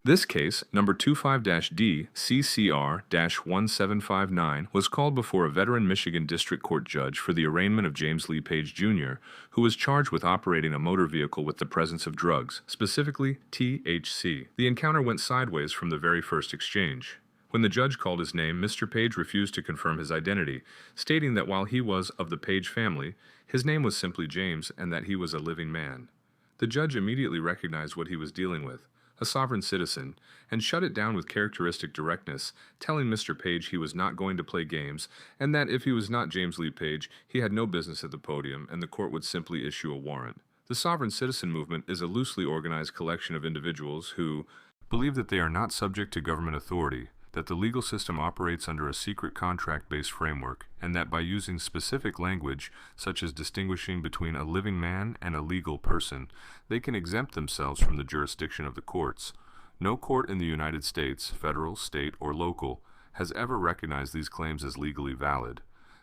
This case, number 25-D CCR-1759, was called before a veteran Michigan District Court judge for the arraignment of James Lee Page Jr., who was charged with operating a motor vehicle with the presence of drugs, specifically THC. The encounter went sideways from the very first exchange. When the judge called his name, Mr. Page refused to confirm his identity, stating that while he was of the Page family, his name was simply James and that he was a living man. The judge immediately recognized what he was dealing with, a sovereign citizen, and shut it down with characteristic directness, telling Mr. Page he was not going to play games, and that if he was not James Lee Page, he had no business at the podium, and the court would simply issue a warrant. The sovereign citizen movement is a loosely organized collection of individuals who believe that they are not subject to government authority, that the legal system operates under a secret contract-based framework, and that by using specific language, such as distinguishing between a living man and a legal person, they can exempt themselves from the jurisdiction of the courts. No court in the United States, federal, state, or local, has ever recognized these claims as legally valid.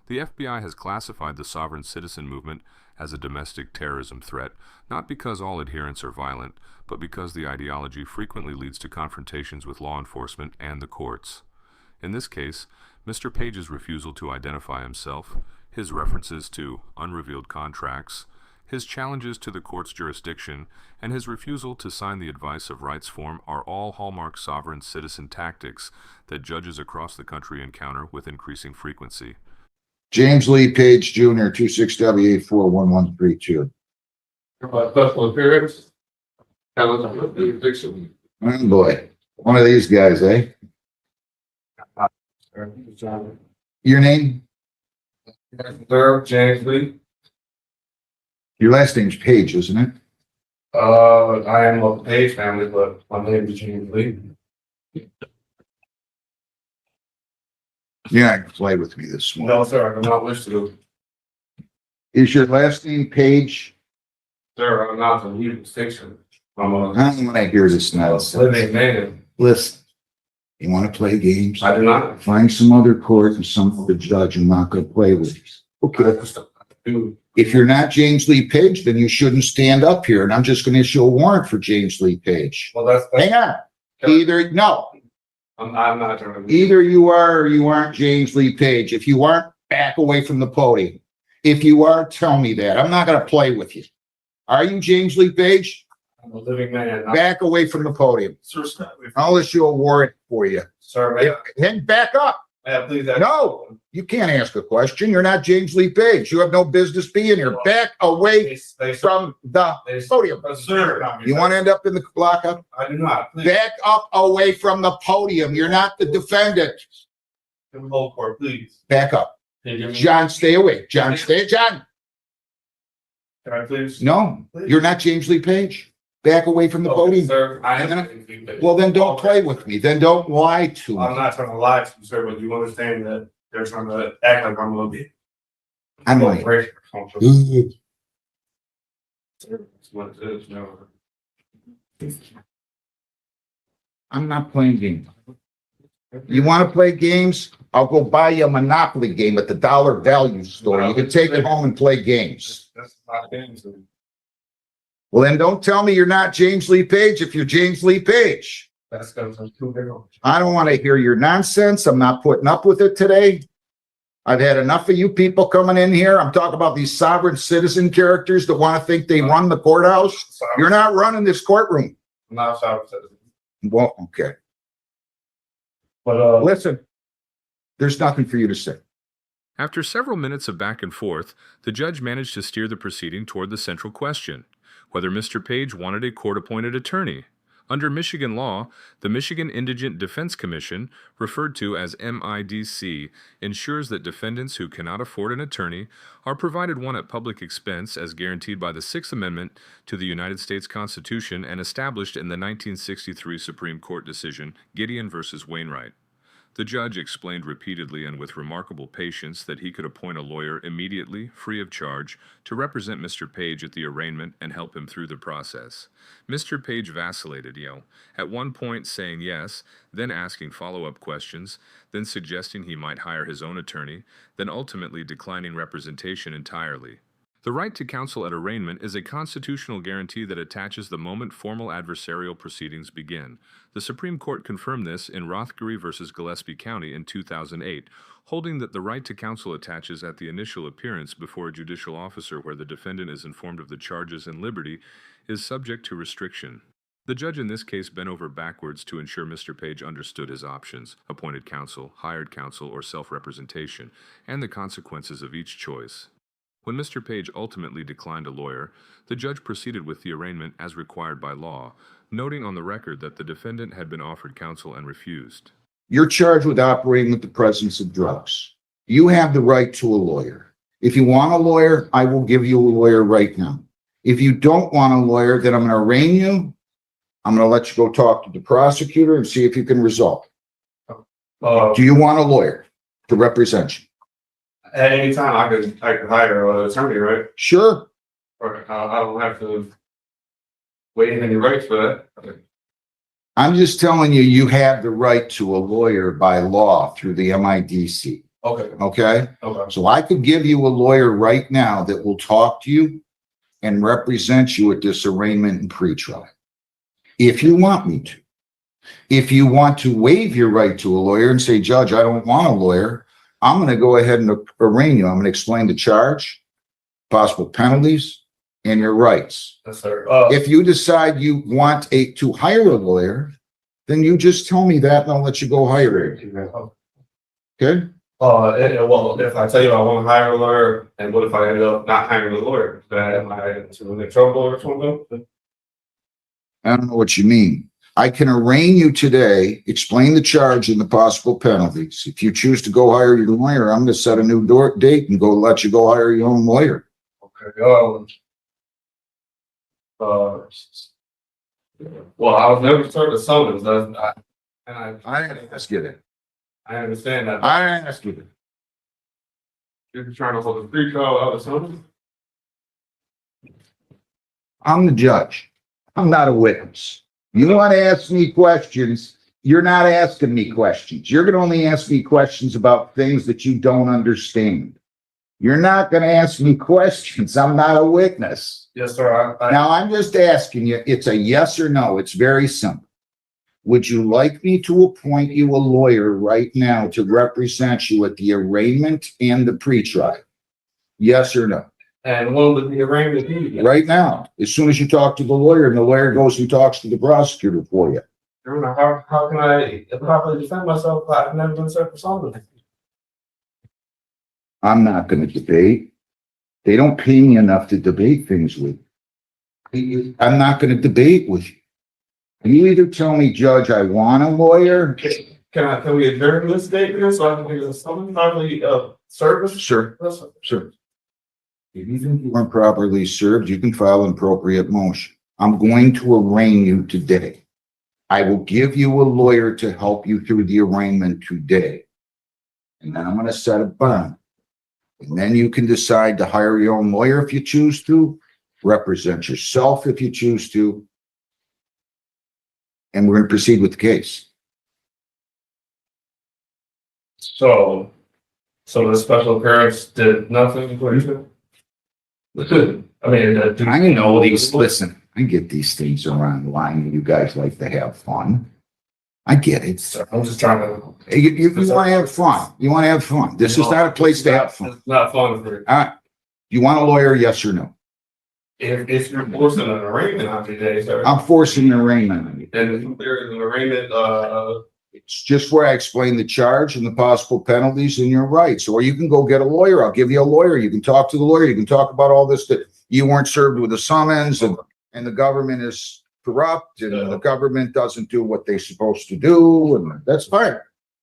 The FBI has classified the sovereign citizen movement as a domestic terrorism threat, not because all adherents are violent, but because the ideology frequently leads to confrontations with law enforcement and the courts. In this case, Mr. Page's refusal to identify himself, his references to unrevealed contracts, his challenges to the court's jurisdiction, and his refusal to sign the advice of rights form are all hallmark sovereign citizen tactics that judges across the country encounter with increasing frequency. James Lee Page Jr., 26W841132. Special appearance. Oh boy, one of these guys, eh? Your name? Sir, James Lee. Your last name's Page, isn't it? I am of the Page family, but my name is James Lee. Yeah, play with me this morning. No, sir, I do not wish to. Is your last name Page? Sir, I'm not from legal distinction. I'm I don't want to hear this now. living man. Listen, you want to play games? I do not. Find some other court and some other judge I'm not going to play with. Okay. Dude, If you're not James Lee Page, then you shouldn't stand up here, and I'm just going to issue a warrant for James Lee Page. well, that's. Hang on. I'm not trying to. Either you are or you aren't James Lee Page. If you aren't, back away from the podium. If you are, tell me that. I'm not going to play with you. Are you James Lee Page? I'm a living man. Back away from the podium. Sir, stop. I'll issue a warrant for you. Sir, may Then back up. I please ask? No, you can't ask a question. You're not James Lee Page. You have no business being here. Back away from the podium. Sir. You want to end up in the lockup? I do not. Please. Back up away from the podium. You're not the defendant. Hold court, please. Back up. Can you give me- John, stay away. John, John. Can I please? No, you're not James Lee Page. Back away from the Okay, podium. sir, I am. Well, then don't play with me. Then don't lie to I'm me. not trying to lie to you, sir, but you understand that they're trying to act like I'm a little bit. I'm like, That's "Ugh." what it is, no. I'm not playing games. You want to play games? I'll go buy you a Monopoly game at the Dollar Value store. You can take it home and play games. That's not a game, sir. Well, then don't tell me you're not James Lee Page if you're James Lee Page. That's because I'm too big on. I don't want to hear your nonsense. I'm not putting up with it today. I've had enough of you people coming in here. I'm talking about these sovereign citizen characters that want to think they run the courthouse. You're not running this courtroom. I'm not sorry, citizen. Well, okay. But, Listen, there's nothing for you to say. After several minutes of back and forth, the judge managed to steer the proceeding toward the central question, whether Mr. Page wanted a court-appointed attorney. Under Michigan law, the Michigan Indigent Defense Commission, referred to as MIDC, ensures that defendants who cannot afford an attorney are provided one at public expense as guaranteed by the Sixth Amendment to the United States Constitution and established in the 1963 Supreme Court decision, Gideon v. Wainwright. The judge explained repeatedly and with remarkable patience that he could appoint a lawyer immediately, free of charge, to represent Mr. Page at the arraignment and help him through the process. Mr. Page vacillated, at one point saying yes, then asking follow-up questions, then suggesting he might hire his own attorney, then ultimately declining representation entirely. The right to counsel at arraignment is a constitutional guarantee that attaches the moment formal adversarial proceedings begin. The Supreme Court confirmed this in Rothgary v. Gillespie County in 2008, holding that the right to counsel attaches at the initial appearance before a judicial officer where the defendant is informed of the charges and liberty is subject to restriction. The judge in this case bent over backwards to ensure Mr. Page understood his options, appointed counsel, hired counsel, or self-representation, and the consequences of each choice. When Mr. Page ultimately declined a lawyer, the judge proceeded with the arraignment as required by law, noting on the record that the defendant had been offered counsel and refused. You're charged with operating with the presence of drugs. You have the right to a lawyer. If you want a lawyer, I will give you a lawyer right now. If you don't want a lawyer, then I'm going to arraign you. I'm going to let you go talk to the prosecutor and see if you can resolve it. Do you want a lawyer to represent you? At any time, I could hire an attorney, right? Sure. Or I don't have to waive any rights for that. Okay. I'm just telling you, you have the right to a lawyer by law through the MIDC. Okay. Okay? Okay. So I could give you a lawyer right now that will talk to you and represent you at this arraignment and pretrial. If you want me to. If you want to waive your right to a lawyer and say, Judge, I don't want a lawyer, I'm going to go ahead and arraign you. I'm going to explain the charge, possible penalties, and your rights. Yes, sir. If you decide you want to hire a lawyer, then you just tell me that and I'll let you go hire it. Okay? Well, if I tell you I want to hire a lawyer, and what if I end up not hiring a lawyer? Am I in trouble or something? I don't know what you mean. I can arraign you today, explain the charge and the possible penalties. If you choose to go hire your lawyer, I'm going to set a new date and let you go hire your own lawyer. Okay. Well, I was never served a summons. I didn't ask you that. I understand that. I didn't ask you that. You're trying to hold a free trial out of summons? I'm the judge. I'm not a witness. You want to ask me questions, you're not asking me questions. You're going to only ask me questions about things that you don't understand. You're not going to ask me questions. I'm not a witness. Yes, sir. Now, I'm just asking you, it's a yes or no. It's very simple. Would you like me to appoint you a lawyer right now to represent you at the arraignment and the pretrial? Yes or no? And when would the arraignment be? Right now, as soon as you talk to the lawyer and the lawyer goes and talks to the prosecutor for you. How can I properly defend myself? I've never been served for something. I'm not going to debate. They don't pay me enough to debate things with you. I'm not going to debate with you. You either tell me, Judge, I want a lawyer. Can we adjourn this date here so I can do something properly service? Sure, Yes, sir. sure. If you think you weren't properly served, you can file an appropriate motion. I'm going to arraign you today. I will give you a lawyer to help you through the arraignment today. And then I'm going to set a bond. And then you can decide to hire your own lawyer if you choose to, represent yourself if you choose to. And we're going to proceed with the case. So the special appearance did nothing for you? I mean, I know these, listen, I get these things around the line and you guys like to have fun. I get it. Sir, I'm just trying to. You want to have fun. You want to have fun. This is not a place to have fun. It's not fun for you. All right. You want a lawyer, yes or no? If you're forcing an arraignment on today, sir. I'm forcing an arraignment on you. And if there is an arraignment, It's just where I explain the charge and the possible penalties and your rights. Or you can go get a lawyer. I'll give you a lawyer. You can talk to the lawyer. You can talk about all this, that you weren't served with a summons and the government is corrupt and the government doesn't do what they're supposed to do. And that's fine.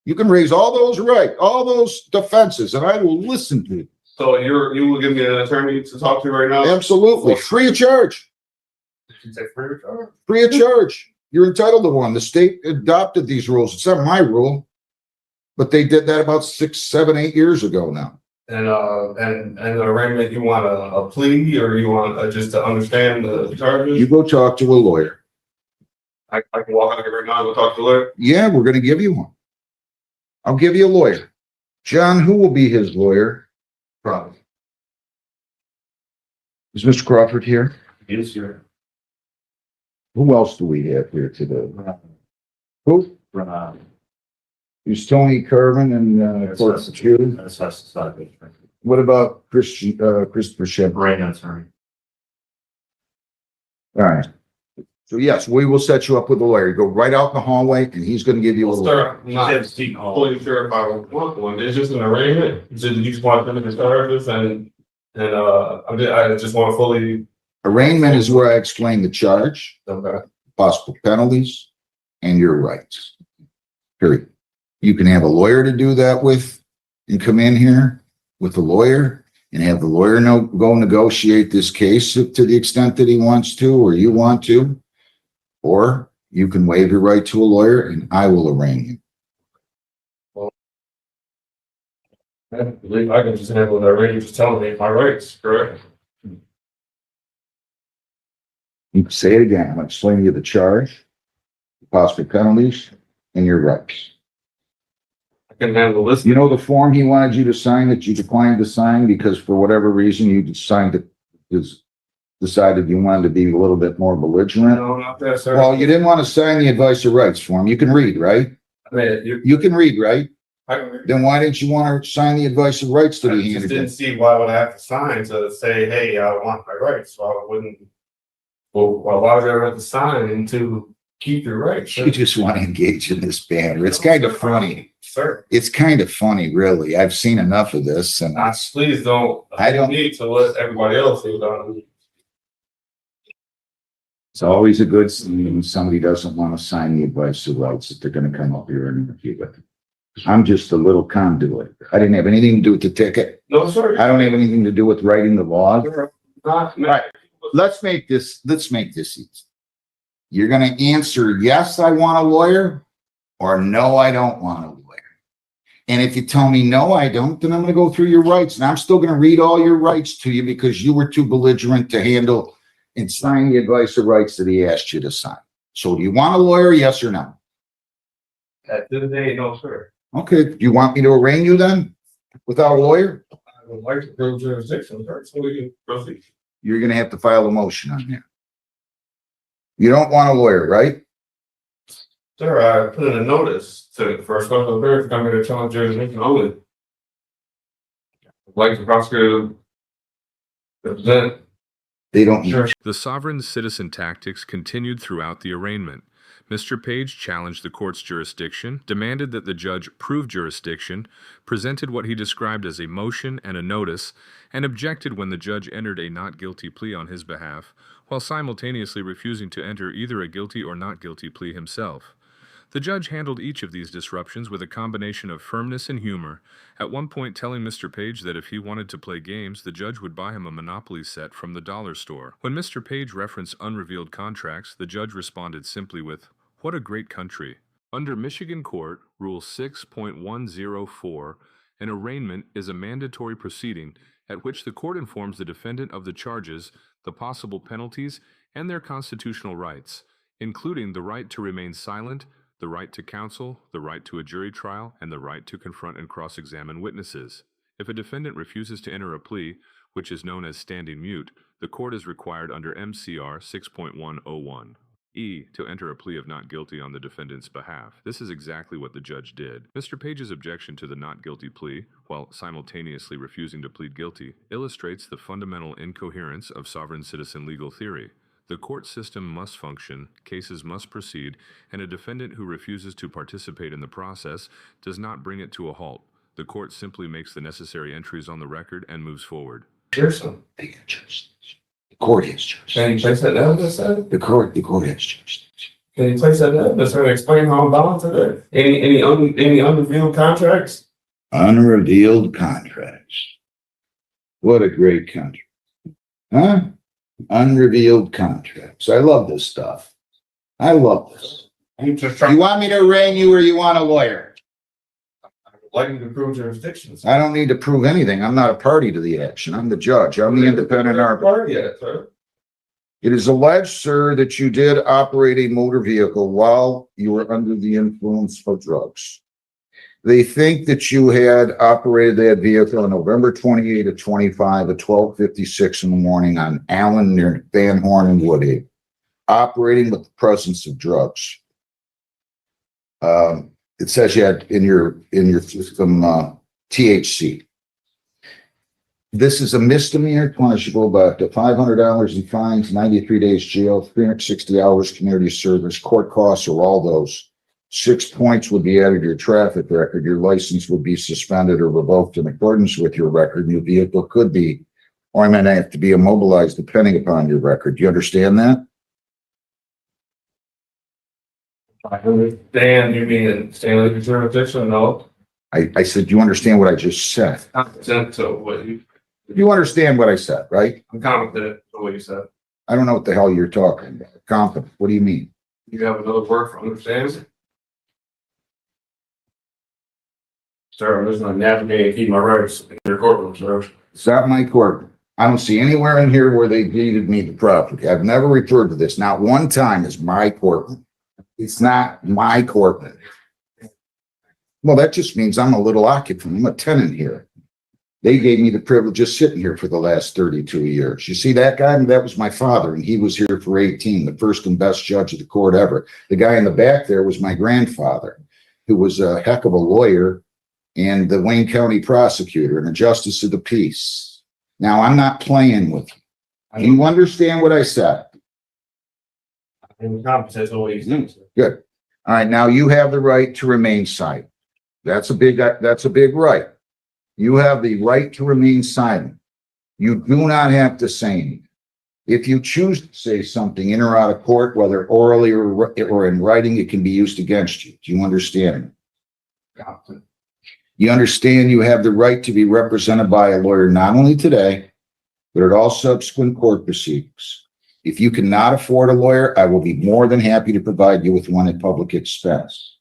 You can raise all those all those defenses, and I will listen to you. so you will give me an attorney to talk to right now? Absolutely. Free of charge. Did you say free of charge? Free of charge. You're entitled to one. The state adopted these rules. It's not my rule, but they did that about 6, 7, 8 years ago now. And the arraignment, you want a plea or you want just to understand the charges? You go talk to a lawyer. I can walk out here right now and go talk to the lawyer? Yeah, we're going to give you one. I'll give you a lawyer. John, who will be his lawyer? Probably. Is Mr. Crawford here? Yes, sir. Who else do we have here today? Who? Is Tony Kervin and, Court Security? What about Christopher Shepard? Right, attorney. All right. So yes, we will set you up with a lawyer. Go right out in the hallway and he's gonna give you a Well, lawyer. sir, I'm not fully sure if I want one. It's just an arraignment. You said you just want them to charges and I just want to fully. Arraignment is where I explain the charge, Okay. possible penalties, and your rights. Period. You can have a lawyer to do that with and come in here with a lawyer and have the lawyer go negotiate this case to the extent that he wants to, or you want to. Or you can waive your right to a lawyer and I will arraign you. I believe I can just handle the arraignment, just telling me my rights, correct? You can say it again. I'm explaining you the charge, possible penalties, and your rights. I can handle this. You know the form he wanted you to sign that you declined to sign because for whatever reason you decided you wanted to be a little bit more belligerent? No, not that, sir. Well, you didn't want to sign the advice of rights form. You can read, right? I mean, You can read, right? I can read. Then why didn't you want to sign the advice of rights that I he just handed didn't you? see why would I have to sign to say, hey, I want my rights, so I wouldn't. Well, why would I have to sign to keep your rights? You just want to engage in this banter. It's kind of funny. Sir, It's kind of funny, really. I've seen enough of this and please don't. I don't- need to let everybody else do that. it's always a good thing when somebody doesn't want to sign the advice of rights that they're going to come up here and interview with. I'm just a little conduit. I didn't have anything to do with the ticket. No, sir. I don't have anything to do with writing the laws. Not, Right. Let's make this easy. You're going to answer, yes, I want a lawyer, or no, I don't want a lawyer. And if you tell me, no, I don't, then I'm going to go through your rights and I'm still going to read all your rights to you because you were too belligerent to handle and sign the advice of rights that he asked you to sign. So do you want a lawyer? Yes or no? at the end of the day, no, sir. Okay. Do you want me to arraign you then without a lawyer? I would like to prove jurisdiction, sir, so we can proceed. You're going to have to file a motion on that. You don't want a lawyer, right? Sir, I put in a notice for a special affairs to come here to challenge jurisdiction only. I'd like the prosecutor to present. They don't. Sure. The sovereign citizen tactics continued throughout the arraignment. Mr. Page challenged the court's jurisdiction, demanded that the judge prove jurisdiction, presented what he described as a motion and a notice, and objected when the judge entered a not guilty plea on his behalf, while simultaneously refusing to enter either a guilty or not guilty plea himself. The judge handled each of these disruptions with a combination of firmness and humor, at one point telling Mr. Page that if he wanted to play games, the judge would buy him a Monopoly set from the dollar store. When Mr. Page referenced unrevealed contracts, the judge responded simply with, "What a great country." Under Michigan Court Rule 6.104, an arraignment is a mandatory proceeding at which the court informs the defendant of the charges, the possible penalties, and their constitutional rights, including the right to remain silent, the right to counsel, the right to a jury trial, and the right to confront and cross-examine witnesses. If a defendant refuses to enter a plea, which is known as standing mute, the court is required under MCR 6.101. To enter a plea of not guilty on the defendant's behalf. This is exactly what the judge did. Mr. Page's objection to the not guilty plea, while simultaneously refusing to plead guilty, illustrates the fundamental incoherence of sovereign citizen legal theory. The court system must function, cases must proceed, and a defendant who refuses to participate in the process does not bring it to a halt. The court simply makes the necessary entries on the record and moves forward. Here's some. They got jurisdiction. The court has jurisdiction. Can you place that evidence, sir? The court has jurisdiction. Can you place that evidence, sir, and explain how I'm bound to that? Any unrevealed contracts? Unrevealed contracts. What a great country. Huh? Unrevealed contracts. I love this stuff. I love this. I'm just You trying. want me to arraign you or you want a lawyer? Like you to prove jurisdictions. I don't need to prove anything. I'm not a party to the action. I'm the judge. I'm the independent arbiter. Yet, sir. It is alleged, sir, that you did operate a motor vehicle while you were under the influence of drugs. They think that you had operated that vehicle on November 28 of 25 at 12:56 in the morning on Allen near Van Horn and Woodhaven, operating with the presence of drugs. It says you had in your system THC. This is a misdemeanor, punishable by up to $500 in fines, 93 days jail, 360 hours community service, court costs, or all those. 6 points would be added to your traffic record. Your license would be suspended or revoked in accordance with your record. Your vehicle could be, or I might have to be immobilized depending upon your record. Do you understand that? I understand you mean Stanley jurisdiction, no? I said, you understand what I just said? Competent to what You understand what I said, right? I'm competent to what you said. I don't know what the hell you're talking about. Competent. What do you mean? You have another word for understanding? Sir, I'm just gonna navigate and keep my rights in your courtroom, sir. It's not my court. I don't see anywhere in here where they deeded me the property. I've never referred to this. Not one time as my court. It's not my court. Well, that just means I'm a little occupant. I'm a tenant here. They gave me the privilege of sitting here for the last 32 years. You see that guy? That was my father, and he was here for 18, the first and best judge of the court ever. The guy in the back there was my grandfather, who was a heck of a lawyer and the Wayne County prosecutor and a justice of the peace. Now, I'm not playing with you. Do you understand what I said? I'm competent to what you said, sir. Good. All right, now you have the right to remain silent. That's a big right. You have the right to remain silent. You do not have to say anything. If you choose to say something in or out of court, whether orally or in writing, it can be used against you. Do you understand? Competent. You understand you have the right to be represented by a lawyer, not only today, but at all subsequent court proceedings. If you cannot afford a lawyer, I will be more than happy to provide you with one at public expense.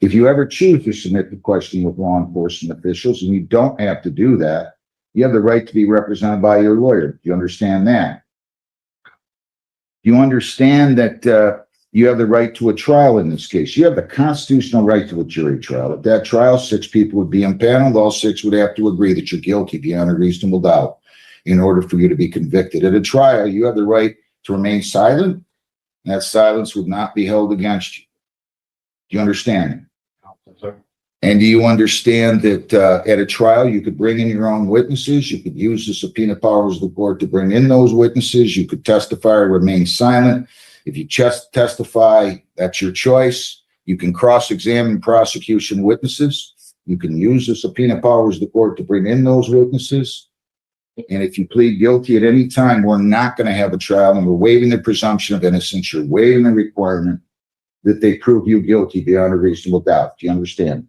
If you ever choose to submit the question with law enforcement officials, and you don't have to do that, you have the right to be represented by your lawyer. Do you understand that? Do you understand that you have the right to a trial in this case? You have the constitutional right to a jury trial. At that trial, 6 people would be impaneled. All 6 would have to agree that you're guilty beyond a reasonable doubt in order for you to be convicted. At a trial, you have the right to remain silent. And that silence would not be held against you. Do you understand? Sir. And do you understand that at a trial, you could bring in your own witnesses? You could use the subpoena powers of the court to bring in those witnesses. You could testify or remain silent. If you just testify, that's your choice. You can cross-examine prosecution witnesses. You can use the subpoena powers of the court to bring in those witnesses. And if you plead guilty at any time, we're not going to have a trial, and we're waiving the presumption of innocence. You're waiving the requirement that they prove you guilty beyond a reasonable doubt. Do you understand?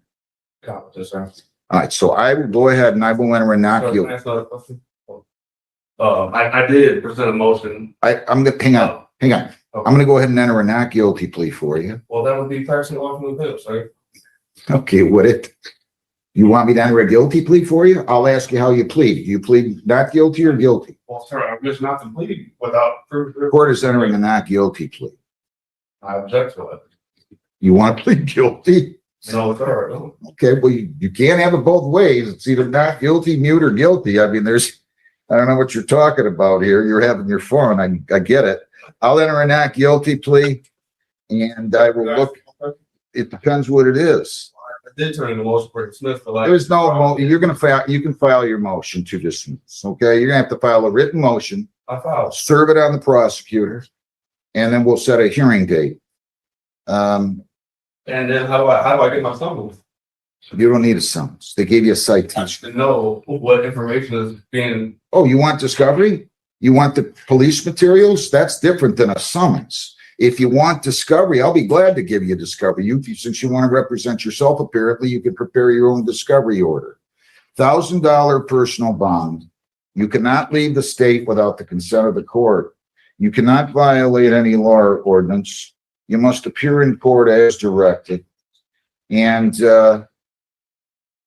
Competent, sir. All right, so I will go ahead and I will enter a not Sir, can I guilty. ask another question? I did present a motion. I'm gonna hang on. I'm gonna go ahead and enter a not guilty plea for you. Well, that would be personal off from the bill, sir. Okay, you want me to enter a guilty plea for you? I'll ask you how you plead. Do you plead not guilty or guilty? Well, sir, I'm just not to plead without proof. The court is entering a not guilty plea. I object to it. You want to plead guilty? No, sir, I don't. Okay, well, you can't have it both ways. It's either not guilty, mute, or guilty. I mean, I don't know what you're talking about here. You're having your fun. I get it. I'll enter a not guilty plea, and I will look. It depends what it is. I did turn in the motion for dismiss for like. There's no, you can file your motion to dismiss, okay? You're gonna have to file a written motion, I filed. serve it on the prosecutor, and then we'll set a hearing date. And then how do I get my summons? You don't need a summons. They gave you a I citation. should know what information is being, Oh, you want discovery? You want the police materials? That's different than a summons. If you want discovery, I'll be glad to give you discovery. Since you want to represent yourself, apparently, you can prepare your own discovery order. $1,000 personal bond. You cannot leave the state without the consent of the court. You cannot violate any law or ordinance. You must appear in court as directed. And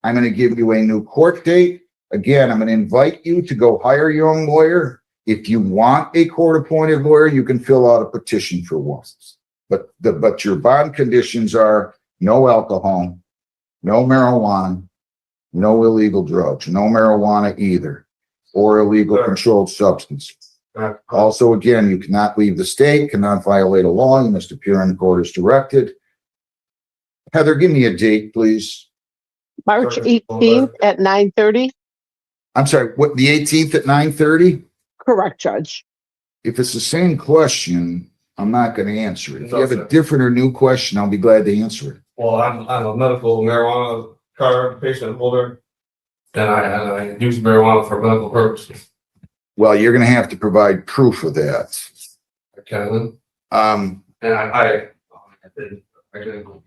I'm going to give you a new court date. Again, I'm going to invite you to go hire your own lawyer. If you want a court-appointed lawyer, you can fill out a petition for one. But your bond conditions are no alcohol, no marijuana, no illegal drugs, no marijuana either, or illegal Sure. controlled substance. Uh, Also, again, you cannot leave the state, cannot violate a law, you must appear in court as directed. Heather, give me a date, please. March Okay. 18th at 9:30. I'm sorry, what, the 18th at 9:30? Correct, Judge. If it's the same question, I'm not gonna answer it. If you have No, a sir. different or new question, I'll be glad to answer it. Well, I'm a medical marijuana card patient holder. And I use marijuana for medical purposes. Well, you're gonna have to provide proof of that. I can, Um, and I can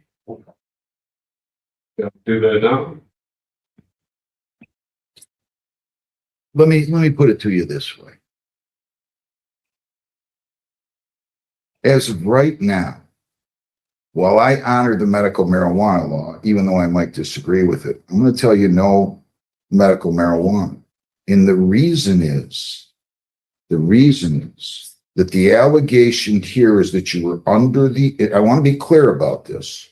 do that now. let me put it to you this way. As of right now, while I honor the medical marijuana law, even though I might disagree with it, I'm gonna tell you no medical marijuana. And the reason is that the allegation here is that you were under the, I want to be clear about this.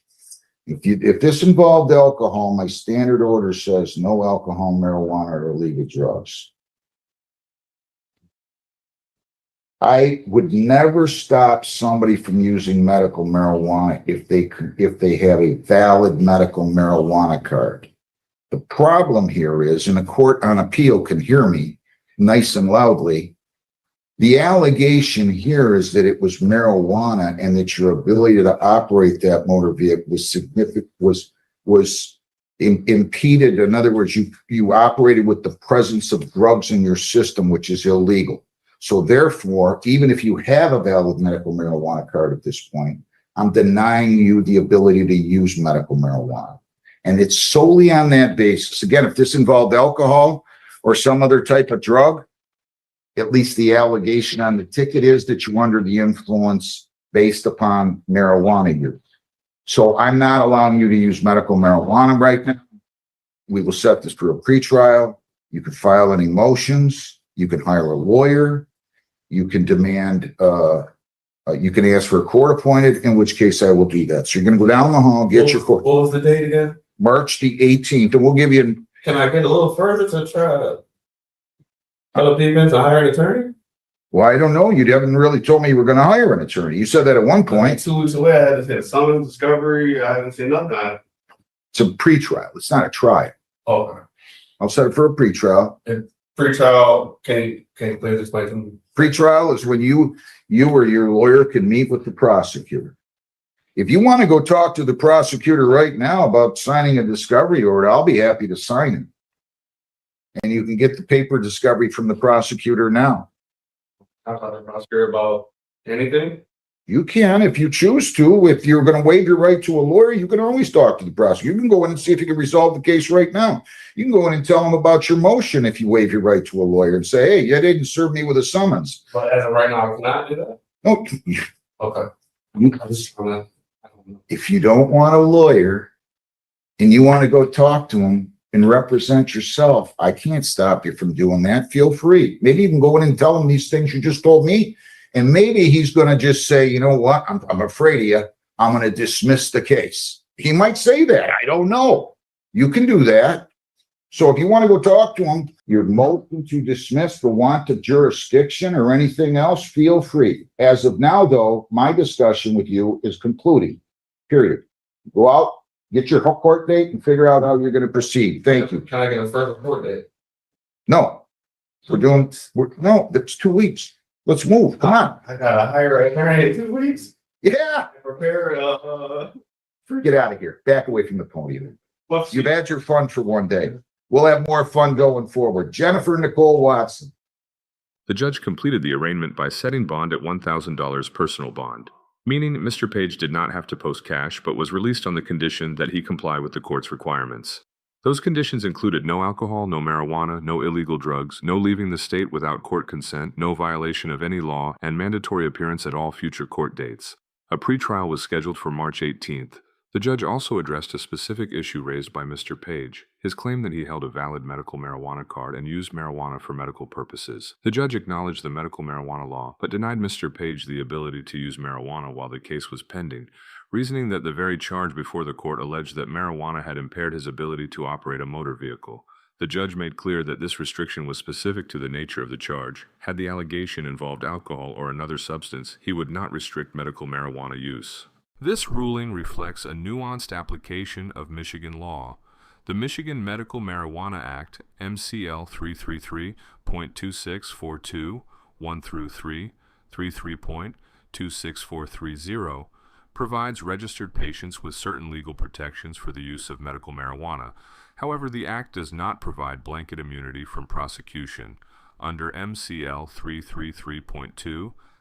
If this involved alcohol, my standard order says no alcohol, marijuana, or illegal drugs. I would never stop somebody from using medical marijuana if they have a valid medical marijuana card. The problem here is, and a court on appeal can hear me nice and loudly, the allegation here is that it was marijuana and that your ability to operate that motor vehicle was significant, was impeded. In other words, you operated with the presence of drugs in your system, which is illegal. So therefore, even if you have a valid medical marijuana card at this point, I'm denying you the ability to use medical marijuana. And it's solely on that basis. Again, if this involved alcohol or some other type of drug, at least the allegation on the ticket is that you're under the influence based upon marijuana use. So I'm not allowing you to use medical marijuana right now. We will set this for a pretrial. You can file any motions. You can hire a lawyer. You can demand, you can ask for a court appointed, in which case I will do that. So you're going to go down the hall, get your court. What was the date again? March the 18th, and we'll give you, Can I get a little further to try to tell people to hire an attorney? well, I don't know. You haven't really told me you were going to hire an attorney. You said that at one point. 2 weeks away, I had to say summons, discovery, I haven't seen nothing. It's a pretrial. It's not a trial. Okay. I'll set it for a pretrial. Pre-trial, can you please explain to me? Pretrial is when you or your lawyer can meet with the prosecutor. If you want to go talk to the prosecutor right now about signing a discovery order, I'll be happy to sign it. And you can get the paper discovery from the prosecutor now. How about the prosecutor about anything? You can, if you choose to. If you're going to waive your right to a lawyer, you can always talk to the prosecutor. You can go in and see if you can resolve the case right now. You can go in and tell them about your motion if you waive your right to a lawyer and say, hey, you didn't serve me with a summons. But as of right now, I cannot do that? No, Okay. I just wanna- I don't know. if you don't want a lawyer and you want to go talk to him and represent yourself, I can't stop you from doing that. Feel free. Maybe you can go in and tell him these things you just told me. And maybe he's going to just say, you know what? I'm afraid of you. I'm going to dismiss the case. He might say that. I don't know. You can do that. So if you want to go talk to him, your motion to dismiss for want of jurisdiction or anything else, feel free. As of now, though, my discussion with you is concluding, period. Go out, get your court date and figure out how you're going to proceed. Thank you. Can I get a further court date? No, no, that's 2 weeks. Let's move. Come on. I gotta hire an attorney in 2 weeks. Yeah. Prepare, Get out of here. Back away from the podium. what's You've had your fun for one day. We'll have more fun going forward. Jennifer Nicole Watson. The judge completed the arraignment by setting bond at $1,000 personal bond, meaning Mr. Page did not have to post cash but was released on the condition that he comply with the court's requirements. Those conditions included no alcohol, no marijuana, no illegal drugs, no leaving the state without court consent, no violation of any law, and mandatory appearance at all future court dates. A pretrial was scheduled for March 18th. The judge also addressed a specific issue raised by Mr. Page, his claim that he held a valid medical marijuana card and used marijuana for medical purposes. The judge acknowledged the medical marijuana law, but denied Mr. Page the ability to use marijuana while the case was pending, reasoning that the very charge before the court alleged that marijuana had impaired his ability to operate a motor vehicle. The judge made clear that this restriction was specific to the nature of the charge. Had the allegation involved alcohol or another substance, he would not restrict medical marijuana use. This ruling reflects a nuanced application of Michigan law. The Michigan Medical Marijuana Act, MCL 333.26421 through 33.26430, provides registered patients with certain legal protections for the use of medical marijuana. However, the Act does not provide blanket immunity from prosecution. Under MCL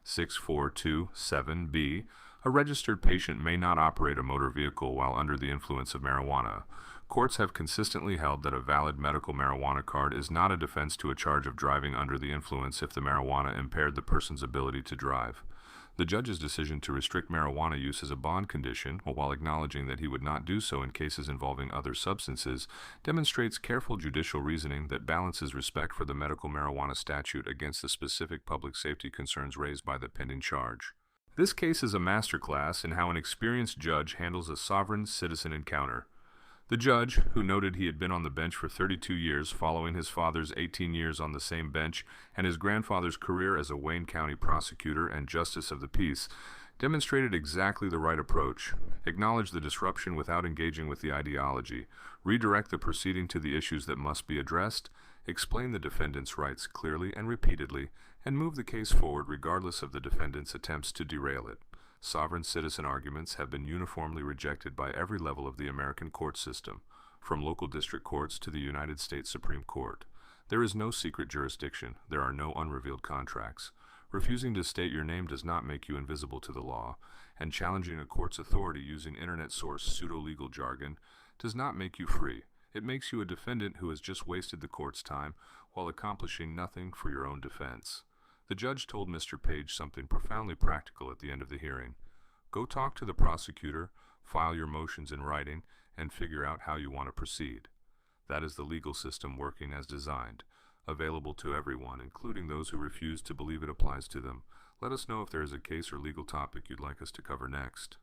333.26427B, a registered patient may not operate a motor vehicle while under the influence of marijuana. Courts have consistently held that a valid medical marijuana card is not a defense to a charge of driving under the influence if the marijuana impaired the person's ability to drive. The judge's decision to restrict marijuana use as a bond condition, while acknowledging that he would not do so in cases involving other substances, demonstrates careful judicial reasoning that balances respect for the medical marijuana statute against the specific public safety concerns raised by the pending charge. This case is a masterclass in how an experienced judge handles a sovereign citizen encounter. The judge, who noted he had been on the bench for 32 years following his father's 18 years on the same bench and his grandfather's career as a Wayne County prosecutor and justice of the peace, demonstrated exactly the right approach, acknowledge the disruption without engaging with the ideology, redirect the proceeding to the issues that must be addressed, explain the defendant's rights clearly and repeatedly, and move the case forward regardless of the defendant's attempts to derail it. Sovereign citizen arguments have been uniformly rejected by every level of the American court system, from local district courts to the United States Supreme Court. There is no secret jurisdiction. There are no unrevealed contracts. Refusing to state your name does not make you invisible to the law, and challenging a court's authority using internet-sourced pseudo-legal jargon does not make you free. It makes you a defendant who has just wasted the court's time while accomplishing nothing for your own defense. The judge told Mr. Page something profoundly practical at the end of the hearing. Go talk to the prosecutor, file your motions in writing, and figure out how you want to proceed. That is the legal system working as designed, available to everyone, including those who refuse to believe it applies to them. Let us know if there is a case or legal topic you'd like us to cover next.